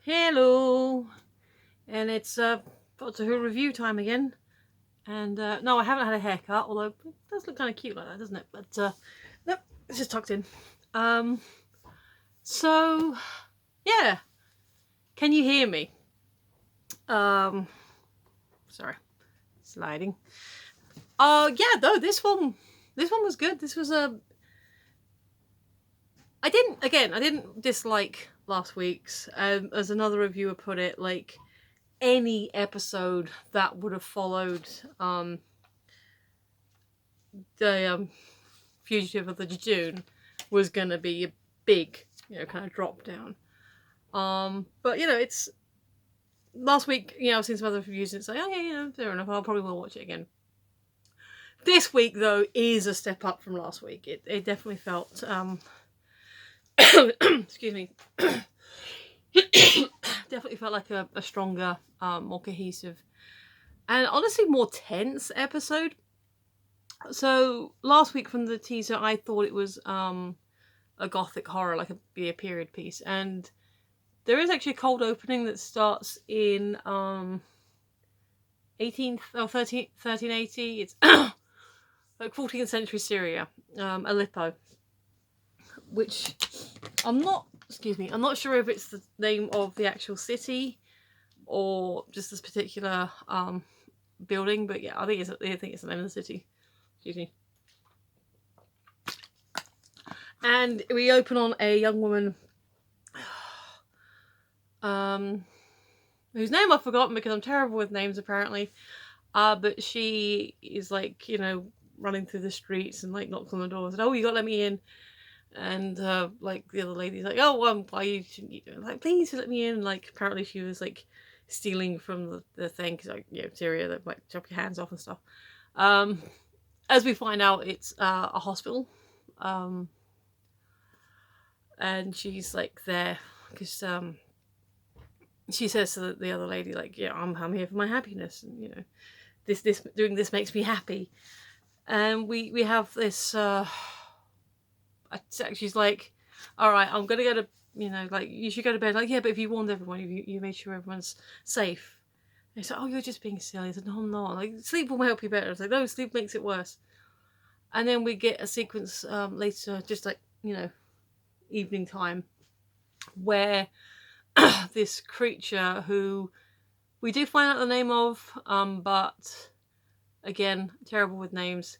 Hello, and it's Doctor Who review time again. And no, I haven't had a haircut, although it does look kind of cute like that, doesn't it? But nope, it's just tucked in. Um, so yeah, can you hear me? Um, Sorry, sliding. Yeah, though this one was good. This was a. I didn't dislike last week's. As another reviewer put it, like any episode that would have followed the Fugitive of the Jejune was going to be a big, kind of drop down. But it's last week. I've seen some other reviews and it's like, oh yeah, fair enough. I'll probably will watch it again. This week though is a step up from last week. It definitely felt excuse me. Definitely felt like a stronger, more cohesive, and honestly more tense episode. So last week from the teaser, I thought it was a gothic horror, like a period piece, and there is actually a cold opening that starts in 1380. It's like 14th century Syria, Aleppo, which I'm not sure if it's the name of the actual city or just this particular building, but yeah, I think it's the name of the city. Excuse me. And we open on a young woman whose name I've forgotten because I'm terrible with names apparently. But she is like, running through the streets and like knocks on the doors and, oh, you gotta let me in. And like the other lady's like, oh, why shouldn't you do it? Like, please let me in. Like apparently she was like stealing from the thing because like Syria, that like chop your hands off and stuff. As we find out, it's a hospital. And she's like there because she says to the other lady, like, yeah, I'm here for my happiness, and this doing this makes me happy. And we have this she's like, all right, I'm gonna go to, like, you should go to bed. Like, yeah, but if you warned everyone, you made sure everyone's safe. And he's like, oh, you're just being silly. I said, no, I'm not. Like, sleep will help you better. I was like, no, sleep makes it worse. And then we get a sequence later, just like, evening time, where this creature who we do find out the name of, but again, terrible with names.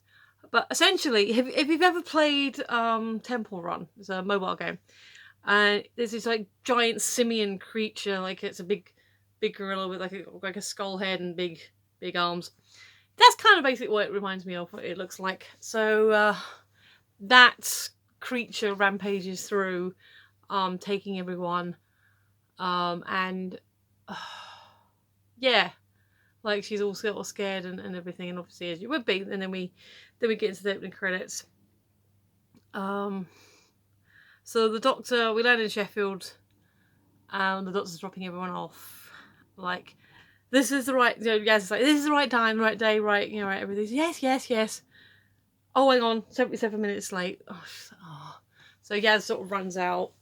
But essentially, if you've ever played Temple Run, it's a mobile game, and there's this like giant simian creature, like it's a big gorilla with like a skull head and big arms. That's kind of basically what it reminds me of. What it looks like. So that creature rampages through, taking everyone, and yeah, like she's all scared and everything, and obviously as you would be. And then we get into the opening credits. So the doctor, we land in Sheffield, and the doctor's dropping everyone off. Like, this is the right, Yaz is like, this is the right time, right day, right, right, everything's yes. Oh, hang on, 77 minutes late. Oh. So Yaz sort of runs out.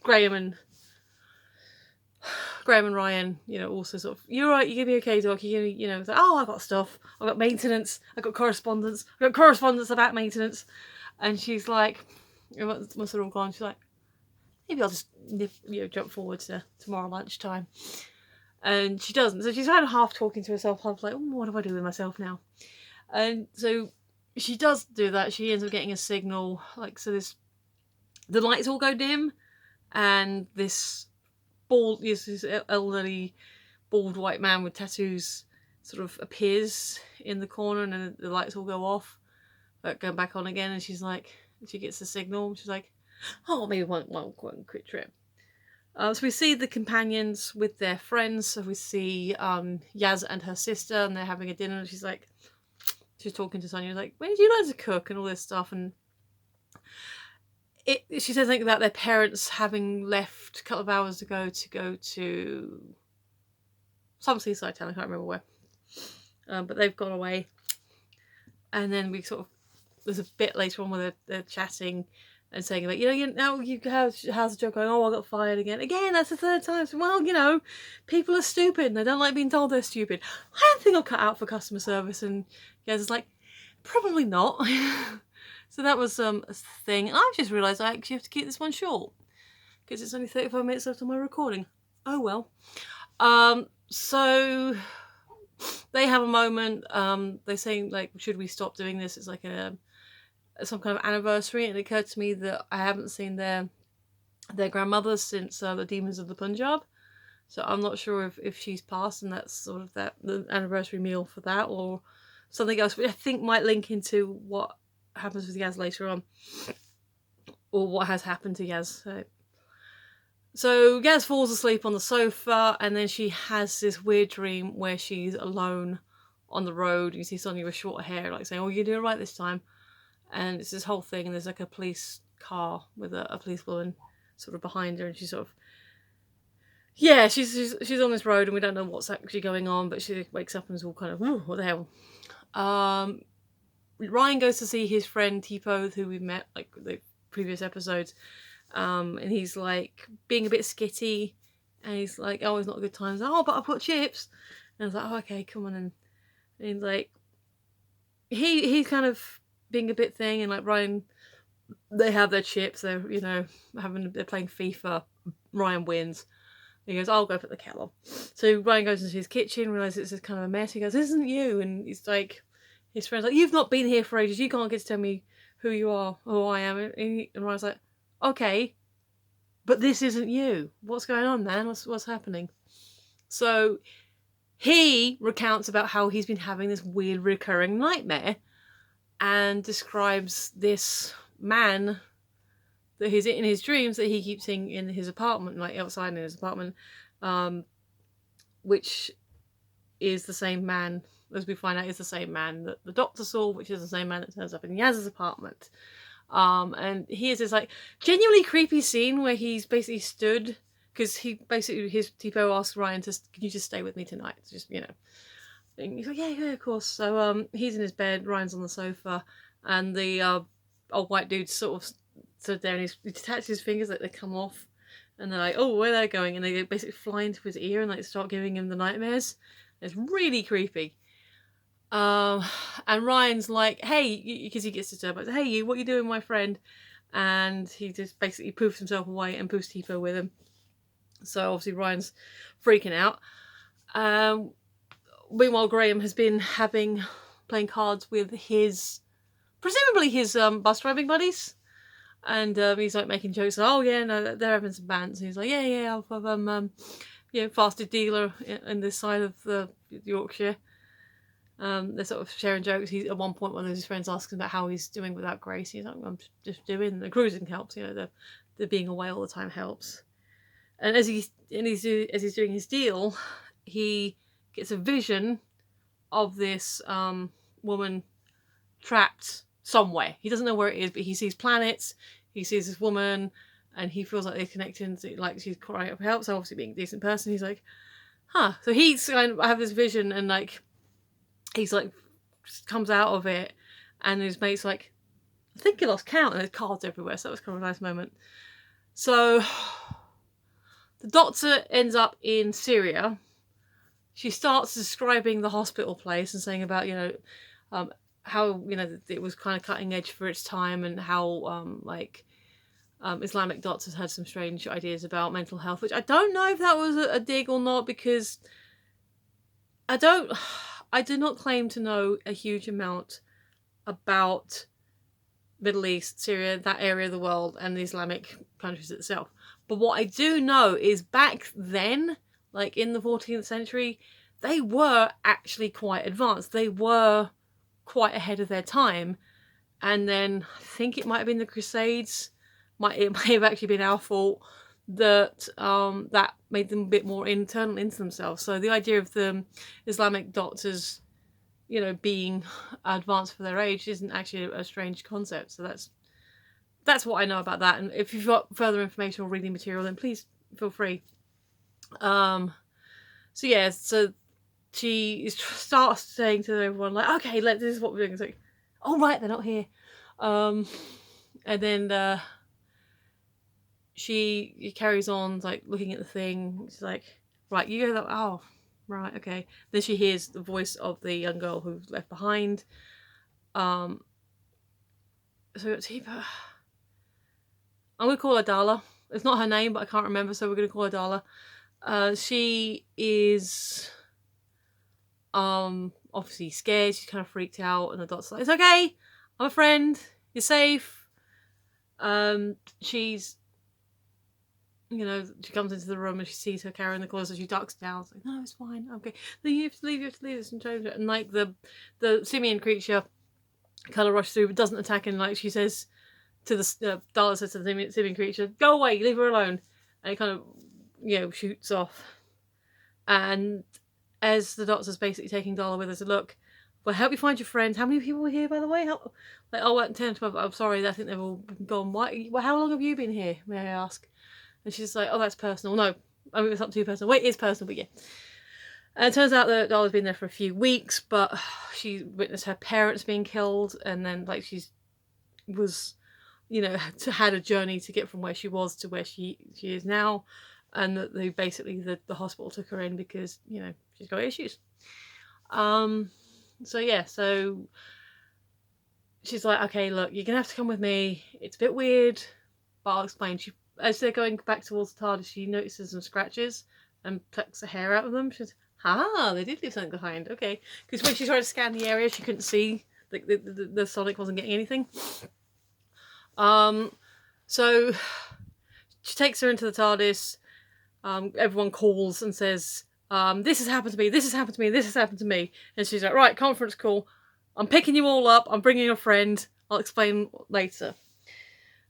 Graham and Ryan, also sort of, you're right, you're gonna be okay, Doc. You're gonna, it's like, oh, I've got stuff. I've got maintenance. I've got correspondence. I've got correspondence about maintenance. And she's like, once they're all gone, she's like, maybe I'll just jump forward to tomorrow lunchtime. And she doesn't. So she's kind of half talking to herself, half like, what do I do with myself now? And so she does do that. She ends up getting a signal, like, so the lights all go dim, and this elderly bald white man with tattoos sort of appears in the corner, and then the lights all go off but go back on again. And she's like, she gets the signal, she's like, oh, maybe one quick trip. So we see the companions with their friends. So we see Yaz and her sister, and they're having a dinner, and she's talking to Sonia, like, when did you learn to cook and all this stuff? And she says something about their parents having left a couple of hours ago to go to some seaside town, I can't remember where. But they've gone away. And then we there's a bit later on where they're chatting, and saying about, how's the job going? Oh, I got fired again. Again, that's the third time. So, well, people are stupid and they don't like being told they're stupid. I don't think I'll cut out for customer service. And Gaz is like, probably not. So that was a thing. And I've just realised I actually have to keep this one short because it's only 35 minutes left on my recording. Oh well. So they have a moment. They're saying, like, should we stop doing this? It's like some kind of anniversary, and it occurred to me that I haven't seen their grandmother since the Demons of the Punjab. So I'm not sure if she's passed, and that's sort of the anniversary meal for that, or something else, which I think might link into what happens with Yaz later on, or what has happened to Yaz. So Yaz falls asleep on the sofa, and then she has this weird dream where she's alone on the road. You see Sonia with short hair, like saying, "Oh, you're doing right this time." And it's this whole thing, and there's like a police car with a police woman sort of behind her, and she's sort of, yeah, she's on this road, and we don't know what's actually going on, but she wakes up and is all kind of, "Ooh, what the hell?" Ryan goes to see his friend Tipo, who we met like the previous episodes, and he's like being a bit skitty, and he's like, "Oh, it's not a good time." He's like, "Oh, but I put chips," and I was like, "Oh, okay, come on." And he's like, he's kind of being a bit thing, and like Ryan, they have their chips. They're they're playing FIFA. Ryan wins. He goes, "I'll go put the kettle on." So Ryan goes into his kitchen, realizes it's kind of a mess. He goes, "This isn't you," and he's like, his friend's like, "You've not been here for ages. You can't get to tell me who you are, who I am." And Ryan's like, "Okay, but this isn't you. What's going on, man? What's happening?" So he recounts about how he's been having this weird recurring nightmare, and describes this man that he's in his dreams that he keeps seeing in his apartment, like outside in his apartment, which is the same man, as we find out, is the same man that the doctor saw, which is the same man that turns up in Yaz's apartment. And here's this like genuinely creepy scene where he's basically stood, because his Tipo asks Ryan can you just stay with me tonight? Just, and he's like, yeah, of course. So he's in his bed, Ryan's on the sofa, and the old white dude sort of stood there, and he detaches his fingers, like they come off, and they're like, "Oh, where they're going?" And they basically fly into his ear and like start giving him the nightmares. It's really creepy. And Ryan's like, "Hey," because he gets disturbed, like, "Hey, you, what are you doing, my friend?" And he just basically poofs himself away and poofs Tipo with him. So obviously Ryan's freaking out. Meanwhile, Graham has been playing cards with presumably his bus driving buddies, and he's like making jokes. Oh yeah, no, they're having some bands. And he's like, yeah, I've fasted dealer in this side of the Yorkshire. They're sort of sharing jokes. At one point, one of his friends asks him about how he's doing without Grace. He's like, "I'm just doing the cruising helps. The being away all the time helps." And as he's doing his deal, he gets a vision of this woman trapped somewhere. He doesn't know where it is, but he sees planets. He sees this woman, and he feels like they're connected. Like she's crying for help. So obviously, being a decent person, he's like, "Huh." So he's kind of have this vision, and like he's like comes out of it, and his mate's like, "I think he lost count," and there's cards everywhere. So that was kind of a nice moment. So the doctor ends up in Syria. She starts describing the hospital place and saying about, how, it was kind of cutting edge for its time, and how, Islamic doctors had some strange ideas about mental health, which I don't know if that was a dig or not, because I do not claim to know a huge amount about Middle East, Syria, that area of the world, and the Islamic countries itself. But what I do know is back then, like in the 14th century, they were actually quite advanced. They were quite ahead of their time. And then I think it might have been the Crusades. It may have actually been our fault that that made them a bit more internal into themselves. So the idea of the Islamic doctors, being advanced for their age isn't actually a strange concept. So that's what I know about that. And if you've got further information or reading material, then please feel free. So she starts saying to everyone, like, "Okay, this is what we're doing." It's like, "Oh right, they're not here." And then she carries on like looking at the thing. She's like, right, you go that. Oh, right, okay. Then she hears the voice of the young girl who's left behind. So we got Tifa. I'm gonna call her Darla. It's not her name, but I can't remember, so we're gonna call her Darla. She is obviously scared. She's kind of freaked out, and the doctor's like, "It's okay. I'm a friend. You're safe." She's, you know, she comes into the room and she sees her carrying the claws, so she ducks down. It's like, "No, it's fine. Okay, no, you have to leave. You have to leave this and change it." And like the simian creature kind of rushes through, but doesn't attack. And like she says to the Darla says to the simian creature, "Go away, leave her alone." And it kind of, you know, shoots off. And as the doctor's basically taking Darla with her to look, "Well, help you find your friends." How many people were here, by the way? Like, oh, 10, 12. I'm sorry, I think they've all gone. Why? Well, how long have you been here, may I ask? And she's like, "Oh, that's personal." No, I mean, it's not too personal. Wait, it is personal, but yeah. And it turns out that Darla's been there for a few weeks, but she witnessed her parents being killed, and then like was, you know, had a journey to get from where she was to where she is now, and that they basically the hospital took her in because, you know, she's got issues. So yeah, so she's like, "Okay, look, you're gonna have to come with me. It's a bit weird, but I'll explain." As they're going back towards the TARDIS, she notices some scratches and plucks the hair out of them. She's, they did leave something behind. Okay, because when she tried to scan the area, she couldn't see the Sonic wasn't getting anything. So she takes her into the TARDIS. Everyone calls and says, "This has happened to me. This has happened to me. This has happened to me." And she's like, "Right, conference call. I'm picking you all up. I'm bringing a friend. I'll explain later."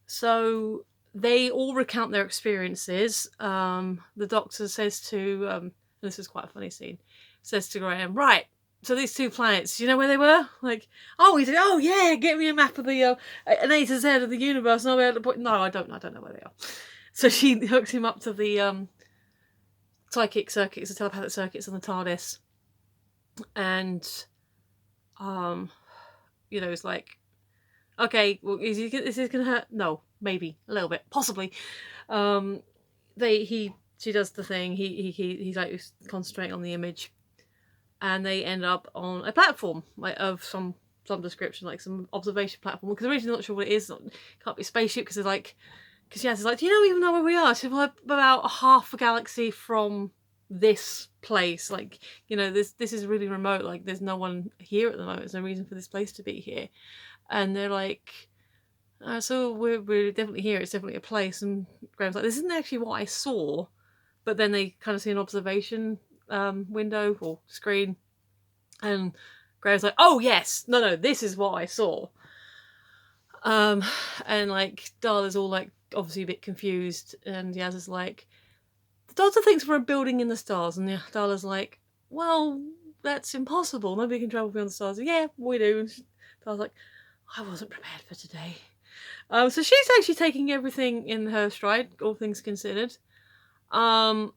So they all recount their experiences. The doctor says to, this is quite a funny scene, says to Graham, "Right, so these 2 planets, do you know where they were?" Like, "Oh," he said, "Oh yeah, get me a map of the, an A to Z of the universe, and I'll be able to point." "No, I don't know where they are." So she hooks him up to the, psychic circuits, the telepathic circuits on the TARDIS. And, you know, it's like, "Okay, well, is this going to hurt?" "No, maybe, a little bit, possibly." She does the thing, he's like concentrating on the image, and they end up on a platform, like, of some description, like some observation platform, because originally not sure what it is. It can't be a spaceship, because Yaz is like, "Do you even know where we are?" She's like, "About half a galaxy from this place. Like, you know, this is really remote. Like, there's no one here at the moment. There's no reason for this place to be here." And they're like, "So we're definitely here. It's definitely a place." And Graham's like, "This isn't actually what I saw." But then they kind of see an observation window or screen, and Graham's like, "Oh yes, no, this is what I saw." And like Darla's all like obviously a bit confused, and Yaz is like, "The doctor thinks we're a building in the stars," and Darla's like, "Well, that's impossible. Nobody can travel beyond the stars." "Yeah, we do." And Darla's like, "I wasn't prepared for today." So she's actually taking everything in her stride, all things considered. The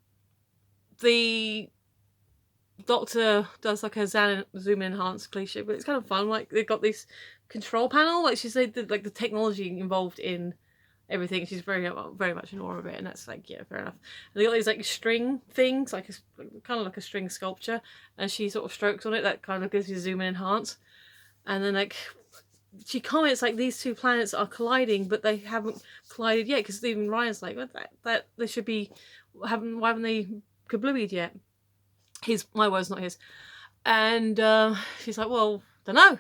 doctor does like a zoom enhanced cliche, but it's kind of fun. Like, they've got this control panel, like she said, like the technology involved in everything. She's very much in awe of it, and that's like, yeah, fair enough. And they got these like string things, like kind of like a string sculpture, and she sort of strokes on it. That kind of gives you zoom and enhance. And then like she comments like, "These 2 planets are colliding, but they haven't collided yet," because even Ryan's like, that they should be. Why haven't they kablooied yet? My words, not his. And she's like, "Well, don't know."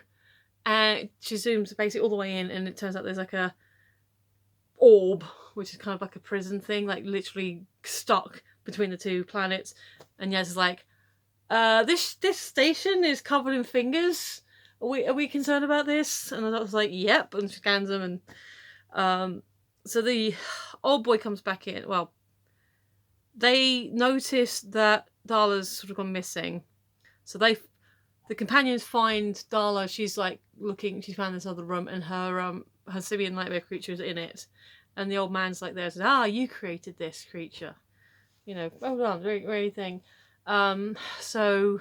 And she zooms basically all the way in, and it turns out there's like a orb, which is kind of like a prison thing, like literally stuck between the 2 planets. And Yaz is like, this station is covered in fingers. Are we concerned about this?" And the doctor's like, "Yep," and scans them. And so the old boy comes back in. Well, they notice that Darla's sort of gone missing. So the companions find Darla. She's like looking. She's found this other room, and her simian nightmare creature is in it. And the old man's like there, says, "Ah, you created this creature. You know, well done, very thing." So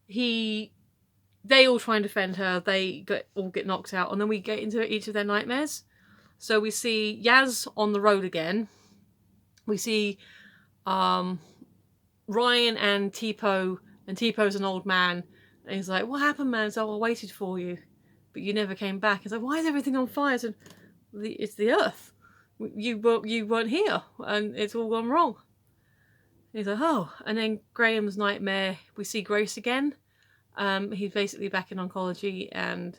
they all try and defend her. They all get knocked out, and then we get into each of their nightmares. So we see Yaz on the road again. We see Ryan and Tipo, and Tipo's an old man, and he's like, "What happened, man?" So I waited for you, but you never came back. He's like, "Why is everything on fire?" I said, "It's the Earth. You weren't here, and it's all gone wrong." He's like, "Oh," and then Graham's nightmare. We see Grace again. He's basically back in oncology, and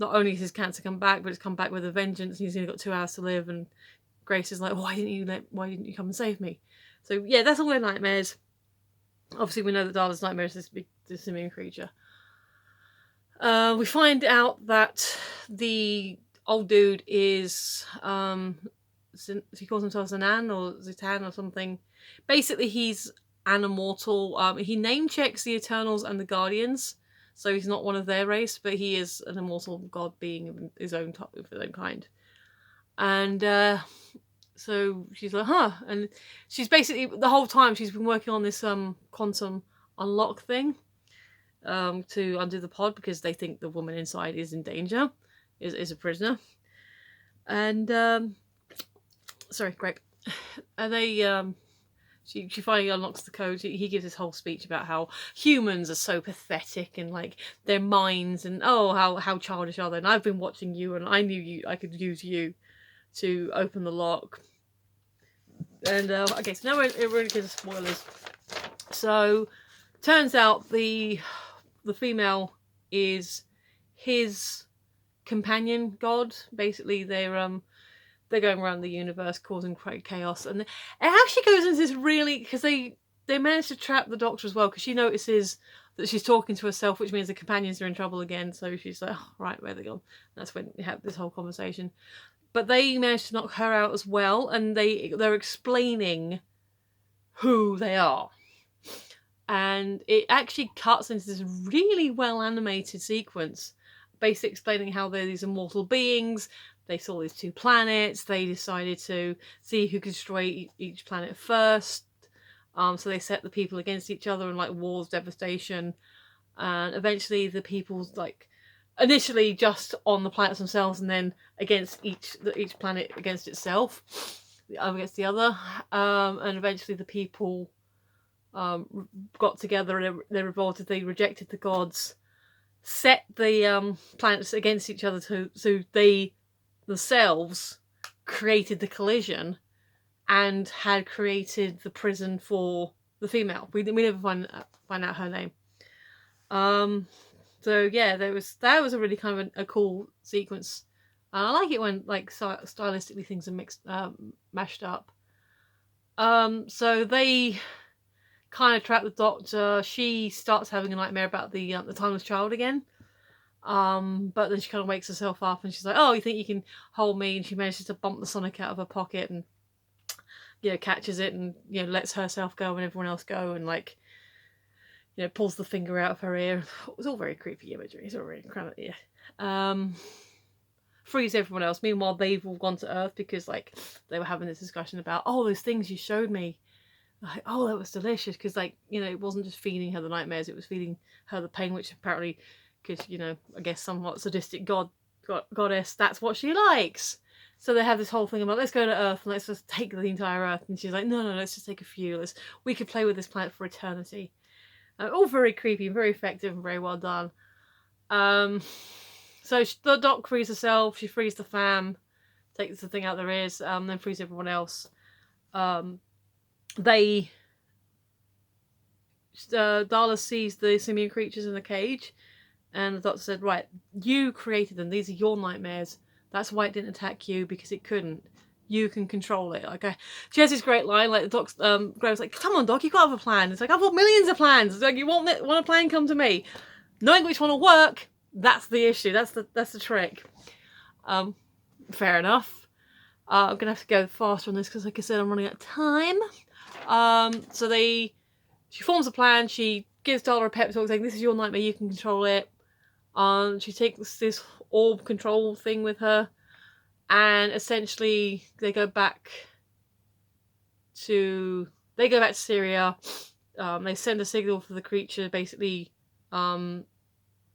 not only has his cancer come back, but it's come back with a vengeance, and he's only got 2 hours to live. And Grace is like, why didn't you come and save me? So yeah, that's all their nightmares. Obviously, we know that Darla's nightmare is this big simian creature. We find out that the old dude is he calls himself Zanan or Zitan or something. Basically, he's an immortal. He name checks the Eternals and the Guardians, so he's not one of their race, but he is an immortal god being of his own kind. And so she's like, huh, and she's basically the whole time she's been working on this quantum unlock thing to undo the pod, because they think the woman inside is in danger, is a prisoner. And sorry, Greg. And they she finally unlocks the code. He gives this whole speech about how humans are so pathetic, and like their minds, and how childish are they, and I've been watching you, and I knew I could use you to open the lock. And okay, so now we're into spoilers. So turns out the female is his companion god. Basically, they're going around the universe causing great chaos, and it actually goes into this really, because they manage to trap the Doctor as well, because she notices that she's talking to herself, which means the companions are in trouble again. So she's like, oh, right, where are they gone? That's when we have this whole conversation. But they managed to knock her out as well, and they're explaining who they are. And it actually cuts into this really well animated sequence, basically explaining how they're these immortal beings. They saw these 2 planets. They decided to see who could destroy each planet first. So they set the people against each other in like wars, devastation, and eventually the people's like initially just on the planets themselves, and then against each planet against itself, against the other, and eventually the people got together and they revolted. They rejected the gods, set the planets against each other, so they themselves created the collision and had created the prison for the female. We never find out her name. So yeah, that was a really kind of a cool sequence. And I like it when like stylistically things are mashed up. So they kind of trap the Doctor. She starts having a nightmare about the timeless child again. But then she kind of wakes herself up and she's like, "Oh, you think you can hold me?" And she manages to bump the Sonic out of her pocket and catches it and lets herself go and everyone else go, and like pulls the finger out of her ear. It was all very creepy imagery. It's all really kind of frees everyone else. Meanwhile, they've all gone to Earth because like they were having this discussion about those things you showed me. Like, oh, that was delicious, because like it wasn't just feeding her the nightmares, it was feeding her the pain, which apparently, because I guess somewhat sadistic goddess, that's what she likes. So they have this whole thing about, let's go to Earth and let's just take the entire Earth. And she's like, no, let's just take a few. We could play with this planet for eternity. All very creepy, very effective, and very well done. So the Doc frees herself. She frees the fam, takes the thing out their ears, then frees everyone else. Darla sees the simian creatures in the cage, and the Doctor said, right, you created them. These are your nightmares. That's why it didn't attack you, because it couldn't. You can control it. Like, she has this great line, like the Doc's, Graham's like, come on, Doc, you've got to have a plan. It's like, I've got millions of plans. It's like, you want a plan, come to me. Knowing which one will work, that's the issue. That's the trick. Fair enough. I'm going to have to go faster on this, because like I said, I'm running out of time. So she forms a plan. She gives Darla a pep talk saying, this is your nightmare, you can control it. She takes this orb control thing with her, and essentially they go back to Syria. They send a signal for the creature, basically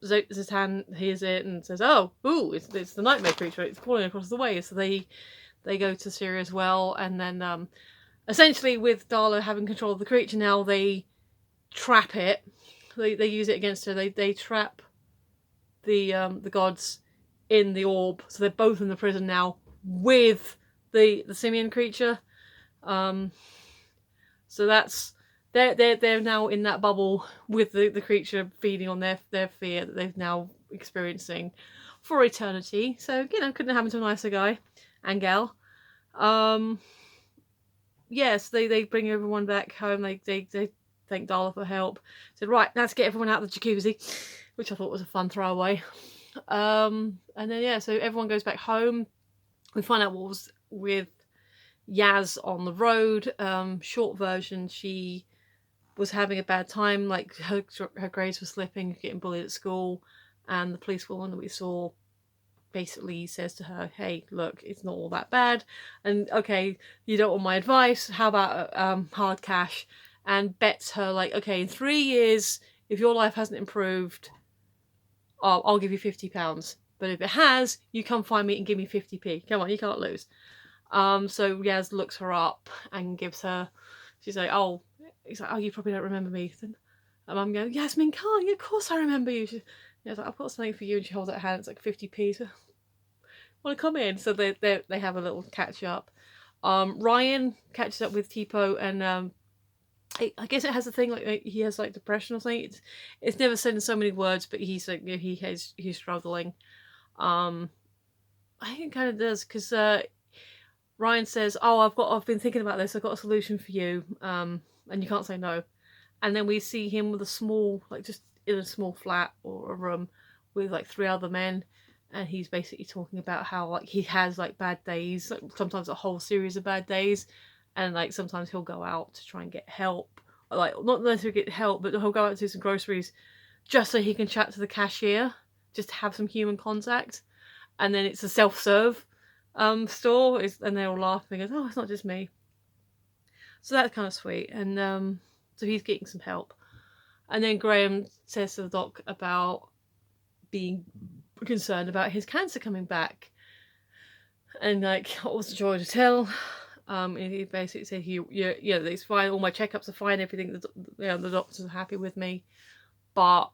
Zatan hears it and says, "Oh, ooh, it's the nightmare creature. It's crawling across the way." So they go to Syria as well, and then essentially with Darla having control of the creature now, they trap it. They use it against her. They trap the gods in the orb, so they're both in the prison now with the simian creature. So that's they're now in that bubble with the creature feeding on their fear that they're now experiencing for eternity. So couldn't happen to a nicer guy and gal. Yes, they bring everyone back home. They thank Darla for help. Said, right, let's get everyone out of the jacuzzi, which I thought was a fun throwaway. And then so everyone goes back home. We find out what was with Yaz on the road. Short version, she was having a bad time. Like her grades were slipping, getting bullied at school, and the police woman that we saw basically says to her, "Hey, look, it's not all that bad, and okay, you don't want my advice. How about hard cash?" And bets her like, "Okay, in 3 years, if your life hasn't improved, I'll give you £50. But if it has, you come find me and give me 50p. Come on, you can't lose." So Yaz looks her up and gives her. She's like, "Oh," he's like, "Oh, you probably don't remember me." And Mum goes, "Yasmin Khan, of course I remember you." She's like, "I've got something for you," and she holds out her hand. It's like 50p. So, want to come in? So they have a little catch up. Ryan catches up with Tipo, and I guess it has a thing like he has like depression or something. It's never said in so many words, but he's like he's struggling. I think it kind of does because Ryan says, "Oh, I've been thinking about this. I've got a solution for you, and you can't say no." And then we see him with just in a small flat or a room with like 3 other men, and he's basically talking about how like he has like bad days, like sometimes a whole series of bad days, and like sometimes he'll go out to try and get help, like not necessarily get help, but he'll go out to do some groceries just so he can chat to the cashier, just to have some human contact. And then it's a self-serve store, and they're all laughing as, "Oh, it's not just me." So that's kind of sweet, and so he's getting some help. And then Graham says to the doc about being concerned about his cancer coming back, and like, what was the joy to tell? And he basically said, "Yeah, it's fine. All my checkups are fine. Everything. The doctors are happy with me, but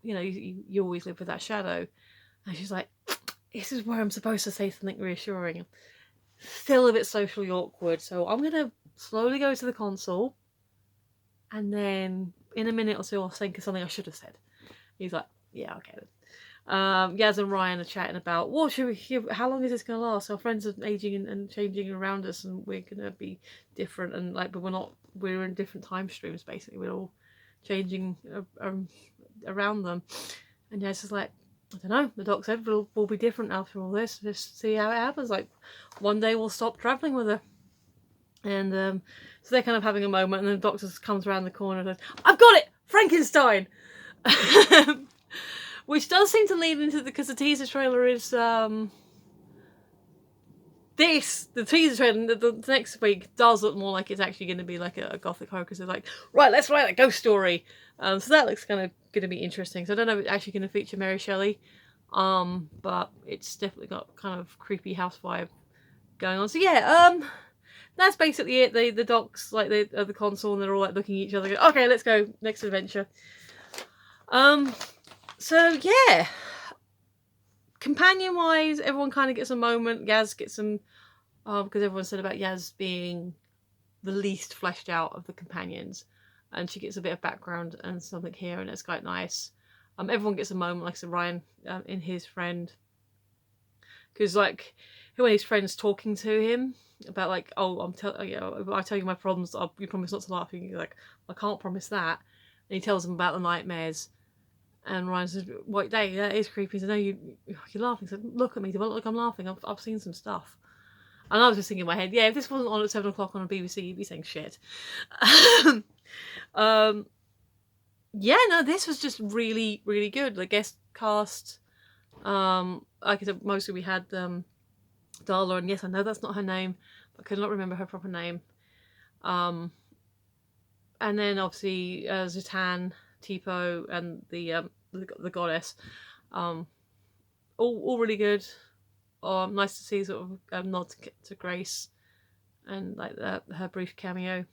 you always live with that shadow." And she's like, "This is where I'm supposed to say something reassuring." Still a bit socially awkward, so I'm gonna slowly go to the console, and then in a minute or so I'll think of something I should have said. He's like, "Yeah, okay then." Yaz and Ryan are chatting about how long is this going to last? Our friends are aging and changing around us, and we're going to be different, and like, but we're in different time streams basically. We're all changing around them. And Yaz is like, "I don't know, the doc said we'll be different after all this. Just see how it happens. Like, one day we'll stop travelling with her." And so they're kind of having a moment, and then the doctor comes around the corner and says, "I've got it! Frankenstein!" Which does seem to lead into because the teaser trailer is the teaser trailer the next week does look more like it's actually going to be like a gothic horror, because they're like, "Right, let's write a ghost story." So that looks kind of going to be interesting. So I don't know if it's actually going to feature Mary Shelley, but it's definitely got kind of creepy house vibe going on. So yeah, that's basically it. The docs like the console, and they're all like looking at each other. Go, "Okay, let's go next adventure." So yeah, companion wise, everyone kind of gets a moment. Yaz gets some, because everyone said about Yaz being the least fleshed out of the companions, and she gets a bit of background and something here, and it's quite nice. Everyone gets a moment, like I said, Ryan in his friend, because like when his friend's talking to him about like, "Oh, if I tell you my problems, you promise not to laugh." And he's like, "I can't promise that." And he tells him about the nightmares. And Ryan says, "What day? That is creepy." He said, "No, you're laughing." He said, "Look at me. Do I look like I'm laughing? I've seen some stuff." And I was just thinking in my head, yeah, if this wasn't on at 7 o'clock on a BBC, you'd be saying shit. Yeah, no, this was just really, really good. The guest cast, like I said, mostly we had Darla, and yes, I know that's not her name, but I could not remember her proper name. And then obviously Zatan, Tipo, and the the goddess. All really good. Nice to see sort of nod to Grace and like her brief cameo.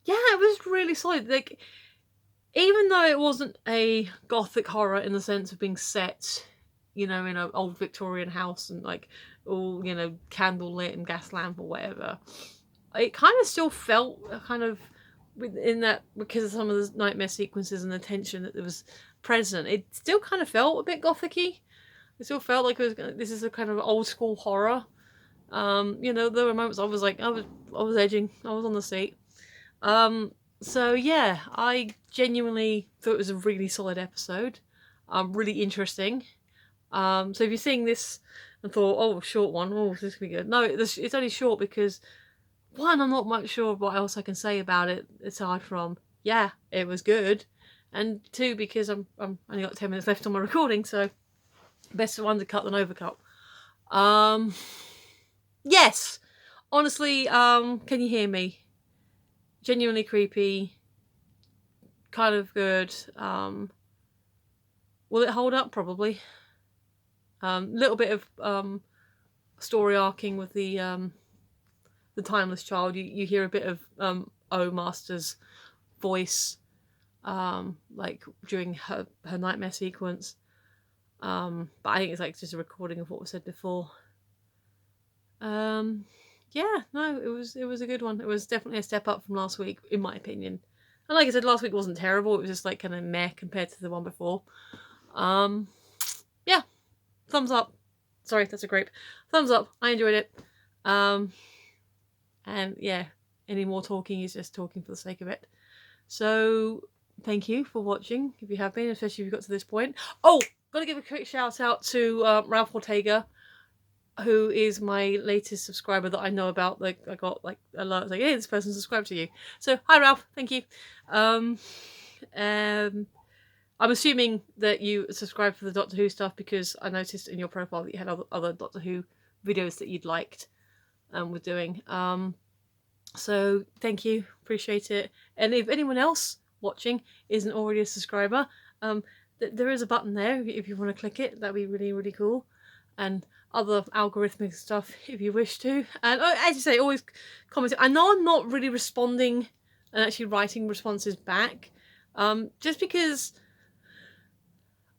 Yeah, it was really solid. Like, even though it wasn't a gothic horror in the sense of being set, in an old Victorian house and like all candle lit and gas lamp or whatever, it kind of still felt kind of within that, because of some of the nightmare sequences and the tension that was present. It still kind of felt a bit gothic-y. It still felt like this is a kind of old school horror. There were moments I was like, I was edging, I was on the seat. So yeah, I genuinely thought it was a really solid episode. Really interesting. So if you're seeing this and thought, oh, short one, oh, this is gonna be good. No, it's only short because, one, I'm not much sure what else I can say about it aside from, yeah, it was good. And two, because I'm only got 10 minutes left on my recording, so best to undercut than overcut. Yes, honestly, can you hear me? Genuinely creepy, kind of good. Will it hold up? Probably. Little bit of story arcing with the timeless child. You hear a bit of O Master's voice, like during her nightmare sequence. But I think it's like just a recording of what was said before. Yeah, no, it was a good one. It was definitely a step up from last week, in my opinion. And like I said, last week wasn't terrible. It was just like kind of meh compared to the one before. Yeah, thumbs up. Sorry, that's a grape. Thumbs up. I enjoyed it. And yeah, any more talking is just talking for the sake of it. So thank you for watching, if you have been, especially if you've got to this point. Oh, gotta give a quick shout out to Ralph Ortega, who is my latest subscriber that I know about. Like, I got like alerts like, hey, this person subscribed to you. So hi Ralph, thank you. I'm assuming that you subscribed for the Doctor Who stuff, because I noticed in your profile that you had other Doctor Who videos that you'd liked and were doing. So thank you, appreciate it. And if anyone else watching isn't already a subscriber, there is a button there if you want to click it. That'd be really, really cool. And other algorithmic stuff if you wish to. And as you say, always comment. I know I'm not really responding and actually writing responses back, just because,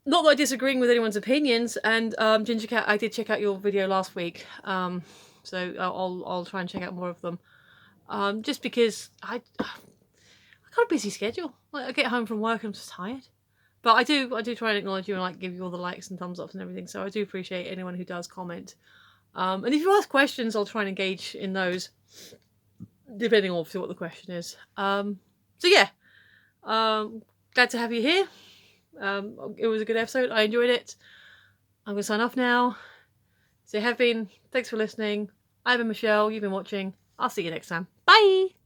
not that I'm disagreeing with anyone's opinions. And Ginger Cat, I did check out your video last week, so I'll try and check out more of them. Just because I got a busy schedule. Like, I get home from work and I'm just tired. But I do try and acknowledge you and like give you all the likes and thumbs ups and everything. So I do appreciate anyone who does comment. And if you ask questions, I'll try and engage in those, depending on obviously what the question is. So yeah, glad to have you here. It was a good episode. I enjoyed it. I'm gonna sign off now. So thanks for listening. I've been Michelle. You've been watching. I'll see you next time. Bye.